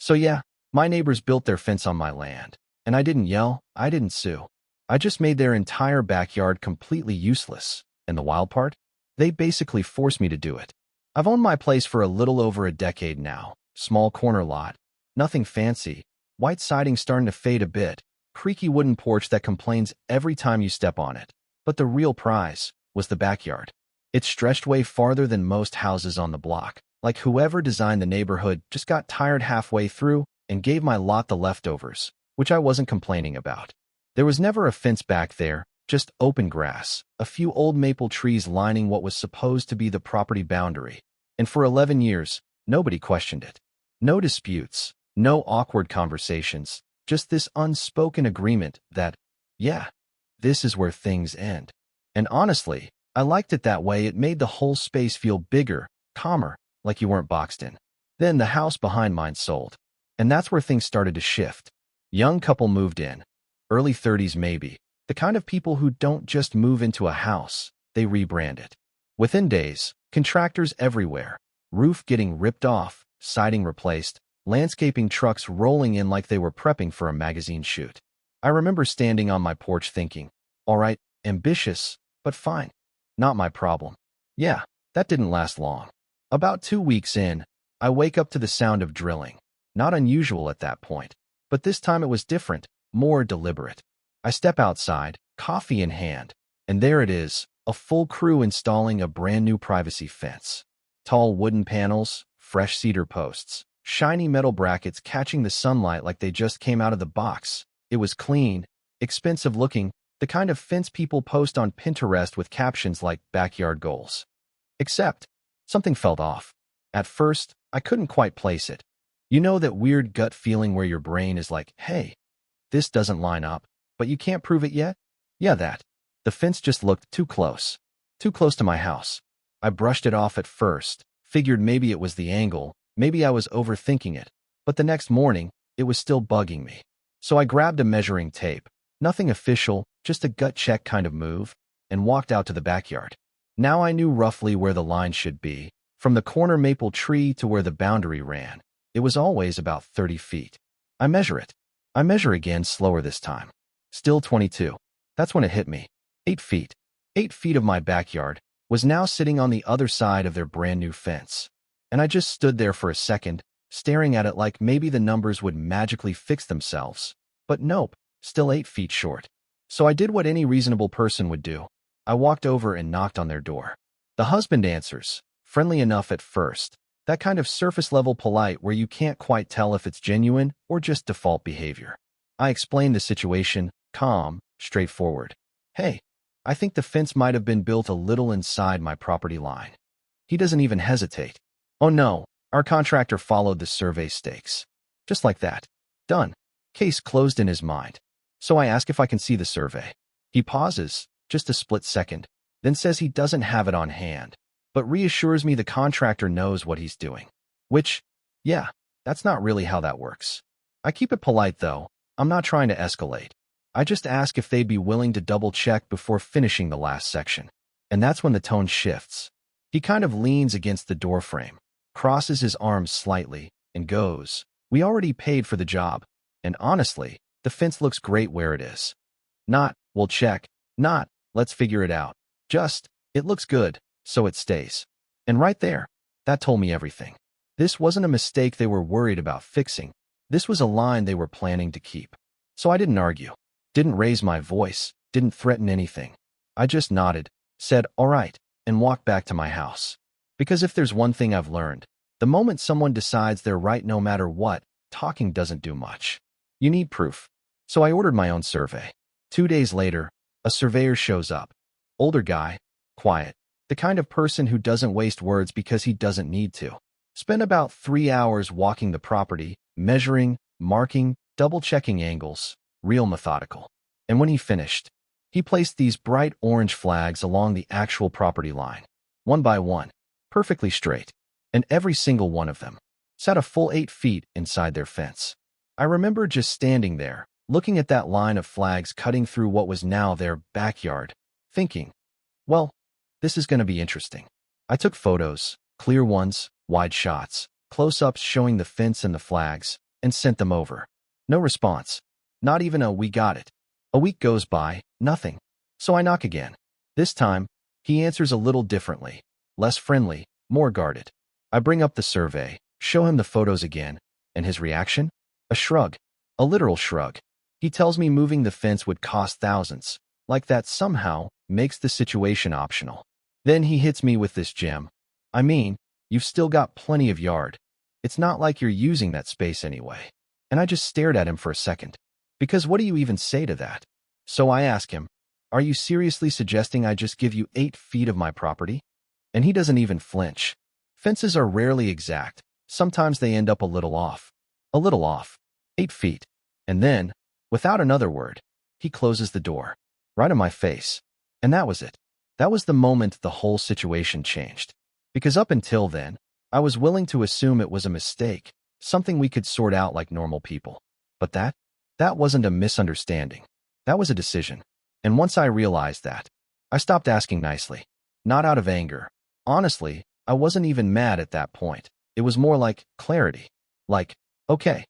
So yeah, my neighbors built their fence on my land. And I didn't yell, I didn't sue. I just made their entire backyard completely useless. And the wild part? They basically forced me to do it. I've owned my place for a little over a decade now. Small corner lot. Nothing fancy. White siding starting to fade a bit. Creaky wooden porch that complains every time you step on it. But the real prize was the backyard. It stretched way farther than most houses on the block. Like whoever designed the neighborhood just got tired halfway through and gave my lot the leftovers, which I wasn't complaining about. There was never a fence back there, just open grass, a few old maple trees lining what was supposed to be the property boundary. And for 11 years, nobody questioned it. No disputes, no awkward conversations, just this unspoken agreement that, yeah, this is where things end. And honestly, I liked it that way. It made the whole space feel bigger, calmer, like you weren't boxed in. Then the house behind mine sold. And that's where things started to shift. Young couple moved in. Early 30s maybe. The kind of people who don't just move into a house, they rebrand it. Within days, contractors everywhere. Roof getting ripped off, siding replaced, landscaping trucks rolling in like they were prepping for a magazine shoot. I remember standing on my porch thinking, all right, ambitious, but fine. Not my problem. Yeah, that didn't last long. About 2 weeks in, I wake up to the sound of drilling. Not unusual at that point, but this time it was different, more deliberate. I step outside, coffee in hand, and there it is, a full crew installing a brand new privacy fence. Tall wooden panels, fresh cedar posts, shiny metal brackets catching the sunlight like they just came out of the box. It was clean, expensive looking, the kind of fence people post on Pinterest with captions like backyard goals. Except, something felt off. At first, I couldn't quite place it. You know that weird gut feeling where your brain is like, hey, this doesn't line up, but you can't prove it yet? Yeah, that. The fence just looked too close. Too close to my house. I brushed it off at first, figured maybe it was the angle, maybe I was overthinking it. But the next morning, it was still bugging me. So I grabbed a measuring tape. Nothing official, just a gut check kind of move, and walked out to the backyard. Now I knew roughly where the line should be, from the corner maple tree to where the boundary ran. It was always about 30 feet. I measure it. I measure again, slower this time. Still 22. That's when it hit me. 8 feet. 8 feet of my backyard was now sitting on the other side of their brand new fence. And I just stood there for a second, staring at it like maybe the numbers would magically fix themselves. But nope, still 8 feet short. So I did what any reasonable person would do. I walked over and knocked on their door. The husband answers, friendly enough at first. That kind of surface-level polite where you can't quite tell if it's genuine or just default behavior. I explained the situation, calm, straightforward. Hey, I think the fence might have been built a little inside my property line. He doesn't even hesitate. Oh no, our contractor followed the survey stakes. Just like that. Done. Case closed in his mind. So I ask if I can see the survey. He pauses, just a split second, then says he doesn't have it on hand, but reassures me the contractor knows what he's doing. Which, yeah, that's not really how that works. I keep it polite though. I'm not trying to escalate. I just ask if they'd be willing to double-check before finishing the last section. And that's when the tone shifts. He kind of leans against the doorframe, crosses his arms slightly, and goes, "We already paid for the job. And honestly, the fence looks great where it is. Not, we'll check. Not, let's figure it out. Just, it looks good, so it stays." And right there, that told me everything. This wasn't a mistake they were worried about fixing. This was a line they were planning to keep. So I didn't argue, didn't raise my voice, didn't threaten anything. I just nodded, said, all right, and walked back to my house. Because if there's one thing I've learned, the moment someone decides they're right no matter what, talking doesn't do much. You need proof. So I ordered my own survey. 2 days later, a surveyor shows up. Older guy, quiet, the kind of person who doesn't waste words because he doesn't need to. Spent about 3 hours walking the property, measuring, marking, double-checking angles, real methodical. And when he finished, he placed these bright orange flags along the actual property line, one by one, perfectly straight, and every single one of them sat a full 8 feet inside their fence. I remember just standing there, looking at that line of flags cutting through what was now their backyard, thinking, well, this is going to be interesting. I took photos, clear ones, wide shots, close-ups showing the fence and the flags, and sent them over. No response. Not even a "we got it." A week goes by, nothing. So I knock again. This time, he answers a little differently, less friendly, more guarded. I bring up the survey, show him the photos again, and his reaction? A shrug. A literal shrug. He tells me moving the fence would cost thousands, like that somehow makes the situation optional. Then he hits me with this gem. I mean, you've still got plenty of yard. It's not like you're using that space anyway. And I just stared at him for a second. Because what do you even say to that? So I ask him, are you seriously suggesting I just give you 8 feet of my property? And he doesn't even flinch. Fences are rarely exact. Sometimes they end up a little off. A little off. 8 feet. And then, without another word, he closes the door. Right in my face. And that was it. That was the moment the whole situation changed. Because up until then, I was willing to assume it was a mistake, something we could sort out like normal people. But that wasn't a misunderstanding. That was a decision. And once I realized that, I stopped asking nicely. Not out of anger. Honestly, I wasn't even mad at that point. It was more like clarity. Like, okay,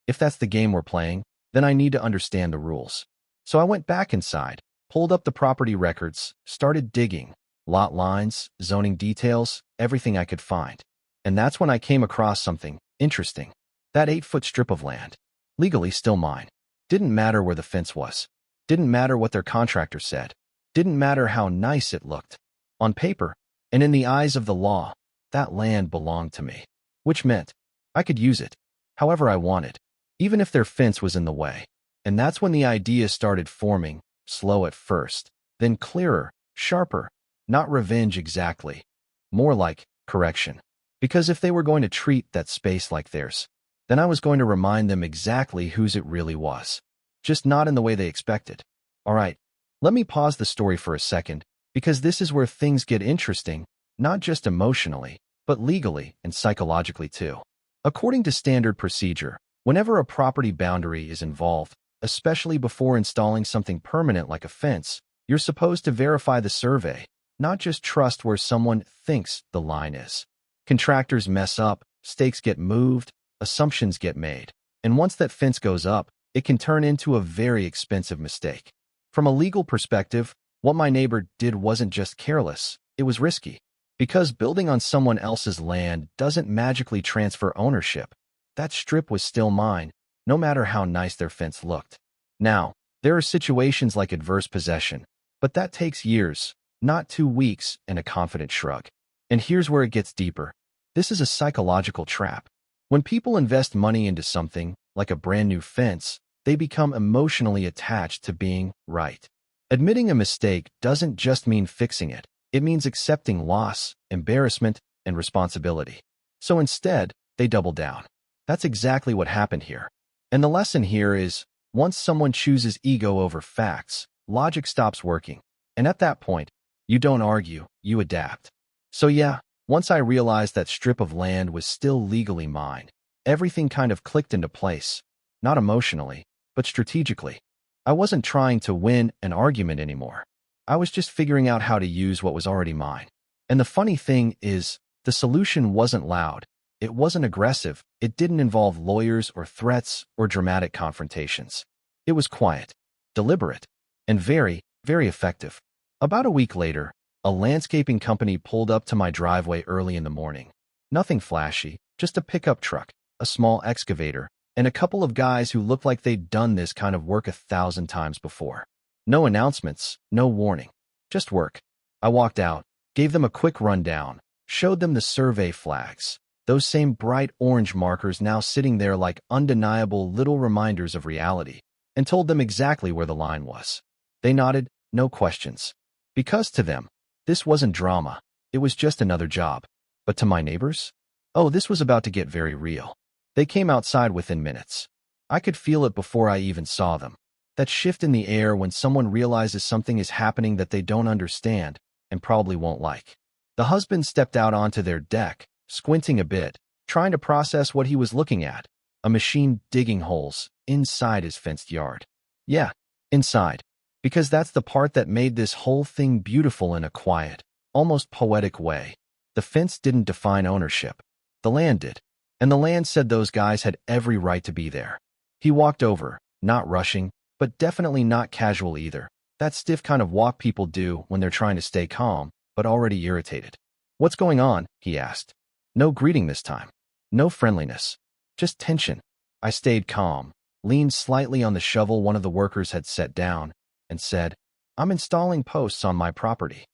if that's the game we're playing, then I need to understand the rules. So I went back inside, pulled up the property records, started digging, lot lines, zoning details, everything I could find. And that's when I came across something interesting. That 8-foot strip of land. Legally still mine. Didn't matter where the fence was. Didn't matter what their contractor said. Didn't matter how nice it looked. On paper, and in the eyes of the law, that land belonged to me. Which meant I could use it however I wanted, even if their fence was in the way. And that's when the idea started forming, slow at first, then clearer, sharper. Not revenge exactly. More like correction. Because if they were going to treat that space like theirs, then I was going to remind them exactly whose it really was. Just not in the way they expected. All right, let me pause the story for a second, because this is where things get interesting, not just emotionally, but legally and psychologically too. According to standard procedure, whenever a property boundary is involved, especially before installing something permanent like a fence, you're supposed to verify the survey, not just trust where someone thinks the line is. Contractors mess up, stakes get moved, assumptions get made, and once that fence goes up, it can turn into a very expensive mistake. From a legal perspective, what my neighbor did wasn't just careless, it was risky. Because building on someone else's land doesn't magically transfer ownership. That strip was still mine, no matter how nice their fence looked. Now, there are situations like adverse possession, but that takes years, not 2 weeks and a confident shrug. And here's where it gets deeper. This is a psychological trap. When people invest money into something, like a brand new fence, they become emotionally attached to being right. Admitting a mistake doesn't just mean fixing it. It means accepting loss, embarrassment, and responsibility. So instead, they double down. That's exactly what happened here. And the lesson here is, once someone chooses ego over facts, logic stops working. And at that point, you don't argue, you adapt. So yeah, once I realized that strip of land was still legally mine, everything kind of clicked into place. Not emotionally, but strategically. I wasn't trying to win an argument anymore. I was just figuring out how to use what was already mine. And the funny thing is, the solution wasn't loud. It wasn't aggressive. It didn't involve lawyers or threats or dramatic confrontations. It was quiet, deliberate, and very, very effective. About a week later, a landscaping company pulled up to my driveway early in the morning. Nothing flashy, just a pickup truck, a small excavator, and a couple of guys who looked like they'd done this kind of work 1,000 times before. No announcements, no warning, just work. I walked out, gave them a quick rundown, showed them the survey flags, those same bright orange markers now sitting there like undeniable little reminders of reality, and told them exactly where the line was. They nodded, no questions. Because to them, this wasn't drama, it was just another job. But to my neighbors? Oh, this was about to get very real. They came outside within minutes. I could feel it before I even saw them. That shift in the air when someone realizes something is happening that they don't understand and probably won't like. The husband stepped out onto their deck, squinting a bit, trying to process what he was looking at. A machine digging holes inside his fenced yard. Yeah, inside. Because that's the part that made this whole thing beautiful in a quiet, almost poetic way. The fence didn't define ownership. The land did. And the land said those guys had every right to be there. He walked over, not rushing, but definitely not casual either. That stiff kind of walk people do when they're trying to stay calm, but already irritated. "What's going on?" he asked. No greeting this time. No friendliness. Just tension. I stayed calm, leaned slightly on the shovel one of the workers had set down, and said, "I'm installing posts on my property."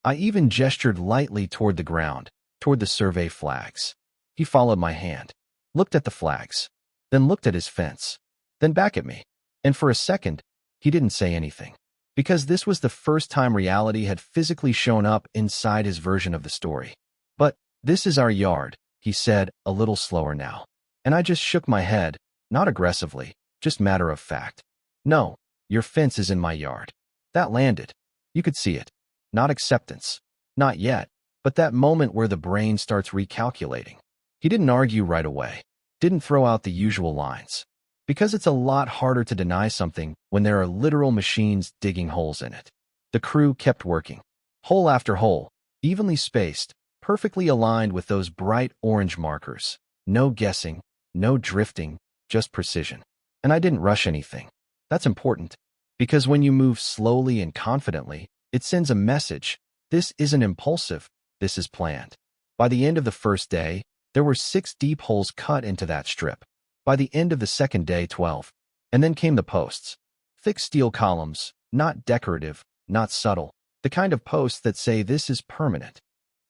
I even gestured lightly toward the ground, toward the survey flags. He followed my hand, looked at the flags, then looked at his fence, then back at me. And for a second, he didn't say anything. Because this was the first time reality had physically shown up inside his version of the story. "But this is our yard," he said, a little slower now. And I just shook my head, not aggressively, just matter of fact. "No, your fence is in my yard." That landed. You could see it. Not acceptance. Not yet, but that moment where the brain starts recalculating. He didn't argue right away. Didn't throw out the usual lines. Because it's a lot harder to deny something when there are literal machines digging holes in it. The crew kept working. Hole after hole, evenly spaced, perfectly aligned with those bright orange markers. No guessing, no drifting, just precision. And I didn't rush anything. That's important. Because when you move slowly and confidently, it sends a message. This isn't impulsive, this is planned. By the end of the first day, there were 6 deep holes cut into that strip. By the end of the second day, 12. And then came the posts. Thick steel columns, not decorative, not subtle. The kind of posts that say this is permanent.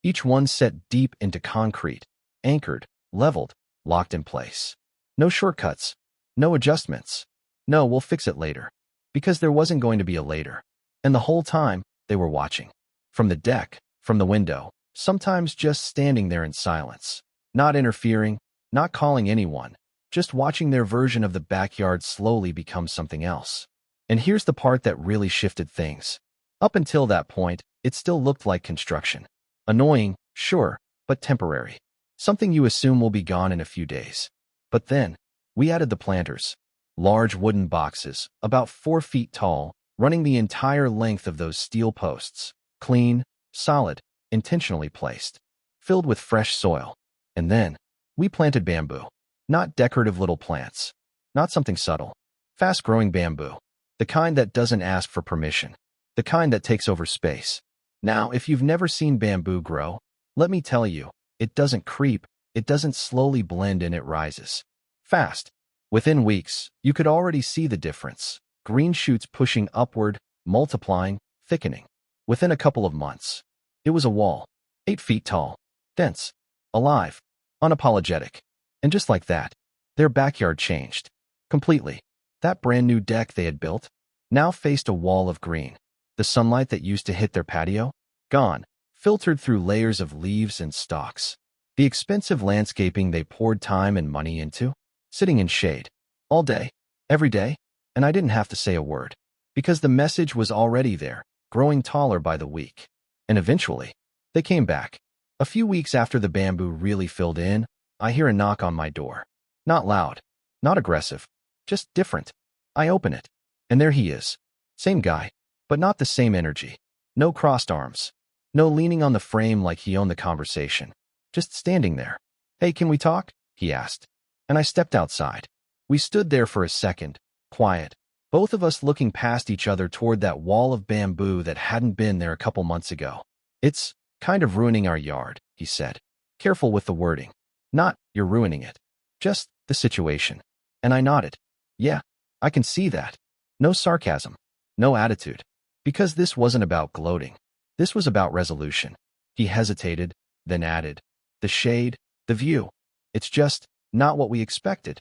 Each one set deep into concrete, anchored, leveled, locked in place. No shortcuts. No adjustments. No, we'll fix it later. Because there wasn't going to be a later. And the whole time, they were watching. From the deck, from the window, sometimes just standing there in silence. Not interfering, not calling anyone. Just watching their version of the backyard slowly become something else. And here's the part that really shifted things. Up until that point, it still looked like construction. Annoying, sure, but temporary. Something you assume will be gone in a few days. But then, we added the planters. Large wooden boxes, about 4 feet tall, running the entire length of those steel posts. Clean, solid, intentionally placed. Filled with fresh soil. And then, we planted bamboo. Not decorative little plants. Not something subtle. Fast-growing bamboo. The kind that doesn't ask for permission. The kind that takes over space. Now, if you've never seen bamboo grow, let me tell you, it doesn't creep, it doesn't slowly blend in, it rises. Fast. Within weeks, you could already see the difference. Green shoots pushing upward, multiplying, thickening. Within a couple of months, it was a wall. 8 feet tall. Dense. Alive. Unapologetic. And just like that, their backyard changed. Completely. That brand new deck they had built now faced a wall of green. The sunlight that used to hit their patio? Gone. Filtered through layers of leaves and stalks. The expensive landscaping they poured time and money into? Sitting in shade. All day. Every day. And I didn't have to say a word. Because the message was already there, growing taller by the week. And eventually, they came back. A few weeks after the bamboo really filled in, I hear a knock on my door. Not loud, not aggressive, just different. I open it, and there he is. Same guy, but not the same energy. No crossed arms. No leaning on the frame like he owned the conversation. Just standing there. "Hey, can we talk?" he asked. And I stepped outside. We stood there for a second, quiet, both of us looking past each other toward that wall of bamboo that hadn't been there a couple months ago. "It's kind of ruining our yard," he said. Careful with the wording. Not, "you're ruining it." Just, the situation. And I nodded. "Yeah, I can see that." No sarcasm. No attitude. Because this wasn't about gloating. This was about resolution. He hesitated, then added, "The shade, the view. It's just not what we expected."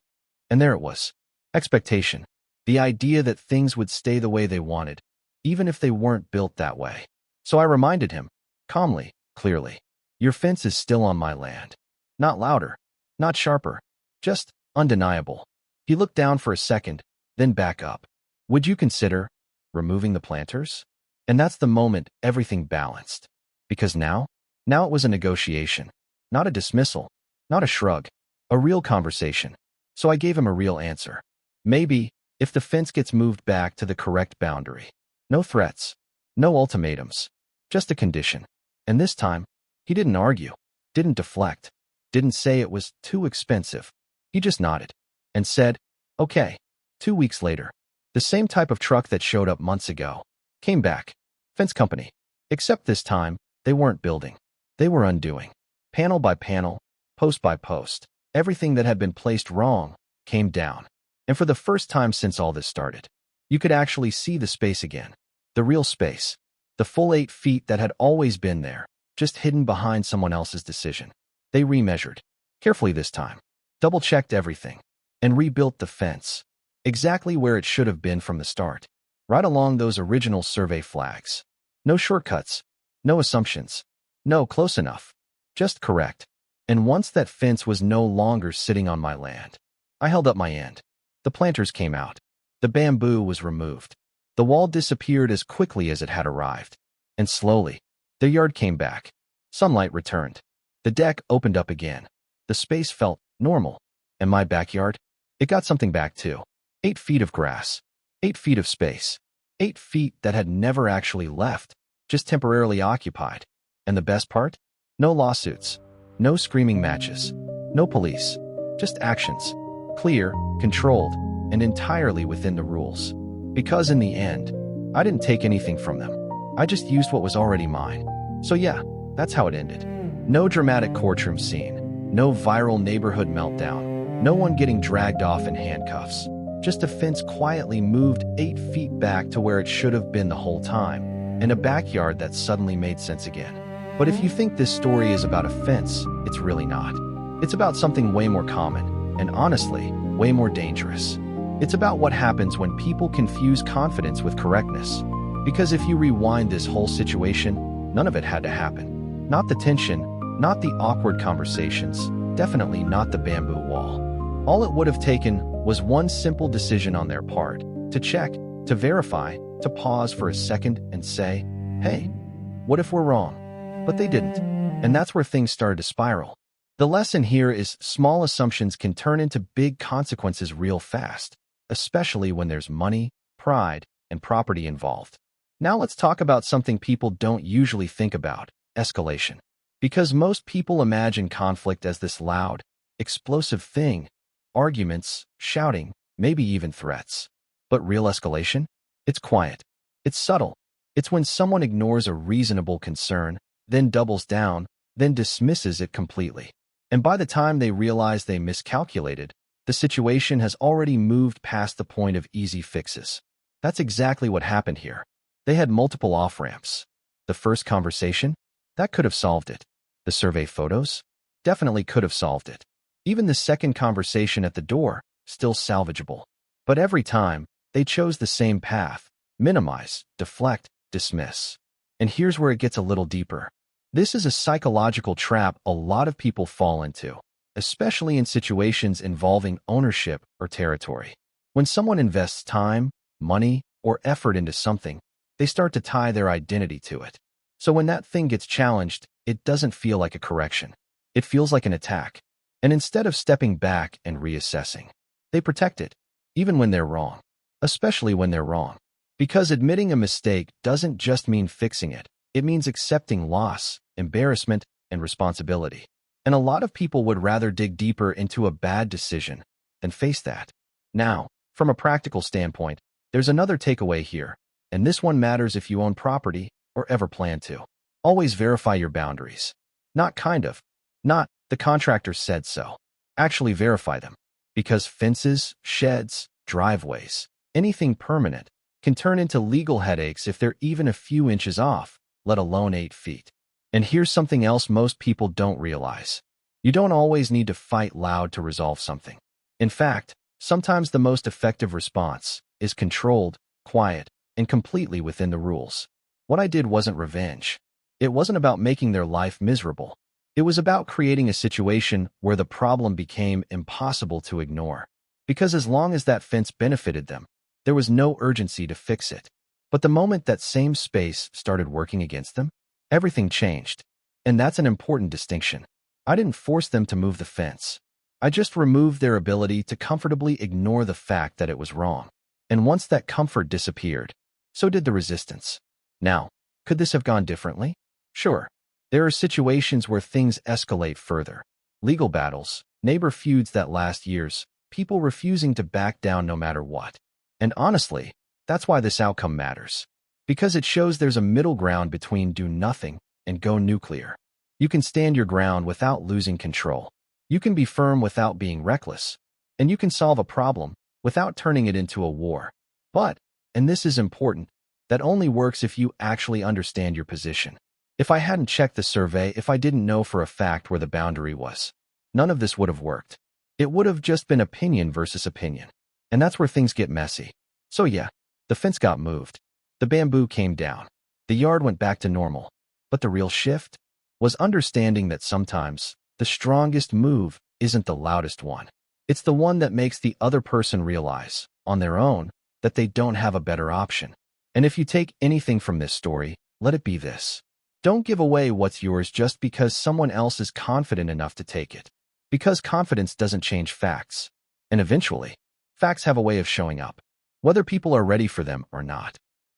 And there it was. Expectation. The idea that things would stay the way they wanted, even if they weren't built that way. So I reminded him, calmly, clearly, "Your fence is still on my land." Not louder, not sharper, just undeniable. He looked down for a second, then back up. "Would you consider removing the planters?" And that's the moment everything balanced. Because now it was a negotiation. Not a dismissal, not a shrug, a real conversation. So I gave him a real answer. Maybe, if the fence gets moved back to the correct boundary. No threats, no ultimatums, just a condition. And this time, he didn't argue, didn't deflect. didn't say it was too expensive. He just nodded and said, "Okay." 2 weeks later, the same type of truck that showed up months ago came back. Fence company. Except this time, they weren't building. They were undoing. Panel by panel, post by post, everything that had been placed wrong came down. And for the first time since all this started, you could actually see the space again. The real space. The full 8 feet that had always been there, just hidden behind someone else's decision. They remeasured. Carefully this time. Double-checked everything. And rebuilt the fence. Exactly where it should have been from the start. Right along those original survey flags. No shortcuts. No assumptions. No close enough. Just correct. And once that fence was no longer sitting on my land, I held up my end. The planters came out. The bamboo was removed. The wall disappeared as quickly as it had arrived. And slowly, the yard came back. Sunlight returned. The deck opened up again. The space felt normal. And my backyard? It got something back too. 8 feet of grass. 8 feet of space. 8 feet that had never actually left, just temporarily occupied. And the best part? No lawsuits. No screaming matches. No police. Just actions. Clear, controlled, and entirely within the rules. Because in the end, I didn't take anything from them. I just used what was already mine. So yeah, that's how it ended. No dramatic courtroom scene. No viral neighborhood meltdown. No one getting dragged off in handcuffs. Just a fence quietly moved 8 feet back to where it should have been the whole time. And a backyard that suddenly made sense again. But if you think this story is about a fence, it's really not. It's about something way more common, and honestly, way more dangerous. It's about what happens when people confuse confidence with correctness. Because if you rewind this whole situation, none of it had to happen. Not the tension, not the awkward conversations, definitely not the bamboo wall. All it would have taken was one simple decision on their part, to check, to verify, to pause for a second and say, "Hey, what if we're wrong?" But they didn't. And that's where things started to spiral. The lesson here is small assumptions can turn into big consequences real fast, especially when there's money, pride, and property involved. Now let's talk about something people don't usually think about: escalation. Because most people imagine conflict as this loud, explosive thing, arguments, shouting, maybe even threats. But real escalation? It's quiet. It's subtle. It's when someone ignores a reasonable concern, then doubles down, then dismisses it completely. And by the time they realize they miscalculated, the situation has already moved past the point of easy fixes. That's exactly what happened here. They had multiple off-ramps. The first conversation? That could have solved it. The survey photos? Definitely could have solved it. Even the second conversation at the door? Still salvageable. But every time, they chose the same path: minimize, deflect, dismiss. And here's where it gets a little deeper. This is a psychological trap a lot of people fall into, especially in situations involving ownership or territory. When someone invests time, money, or effort into something, they start to tie their identity to it. So when that thing gets challenged, it doesn't feel like a correction. It feels like an attack. And instead of stepping back and reassessing, they protect it, even when they're wrong. Especially when they're wrong. Because admitting a mistake doesn't just mean fixing it. It means accepting loss, embarrassment, and responsibility. And a lot of people would rather dig deeper into a bad decision than face that. Now, from a practical standpoint, there's another takeaway here, and this one matters if you own property or ever plan to. Always verify your boundaries. Not kind of. Not, the contractor said so. Actually verify them. Because fences, sheds, driveways, anything permanent, can turn into legal headaches if they're even a few inches off, let alone 8 feet. And here's something else most people don't realize. You don't always need to fight loud to resolve something. In fact, sometimes the most effective response is controlled, quiet, and completely within the rules. What I did wasn't revenge. It wasn't about making their life miserable. It was about creating a situation where the problem became impossible to ignore. Because as long as that fence benefited them, there was no urgency to fix it. But the moment that same space started working against them, everything changed. And that's an important distinction. I didn't force them to move the fence. I just removed their ability to comfortably ignore the fact that it was wrong. And once that comfort disappeared, so did the resistance. Now, could this have gone differently? Sure. There are situations where things escalate further. legal battles, neighbor feuds that last years, people refusing to back down no matter what. And honestly, that's why this outcome matters. Because it shows there's a middle ground between do nothing and go nuclear. You can stand your ground without losing control. You can be firm without being reckless. And you can solve a problem without turning it into a war. But, and this is important, that only works if you actually understand your position. If I hadn't checked the survey, if I didn't know for a fact where the boundary was, none of this would have worked. It would have just been opinion versus opinion. And that's where things get messy. So yeah, the fence got moved. The bamboo came down. The yard went back to normal. But the real shift was understanding that sometimes the strongest move isn't the loudest one. It's the one that makes the other person realize, on their own, that they don't have a better option. And if you take anything from this story, let it be this. Don't give away what's yours just because someone else is confident enough to take it. Because confidence doesn't change facts. And eventually, facts have a way of showing up, whether people are ready for them or not.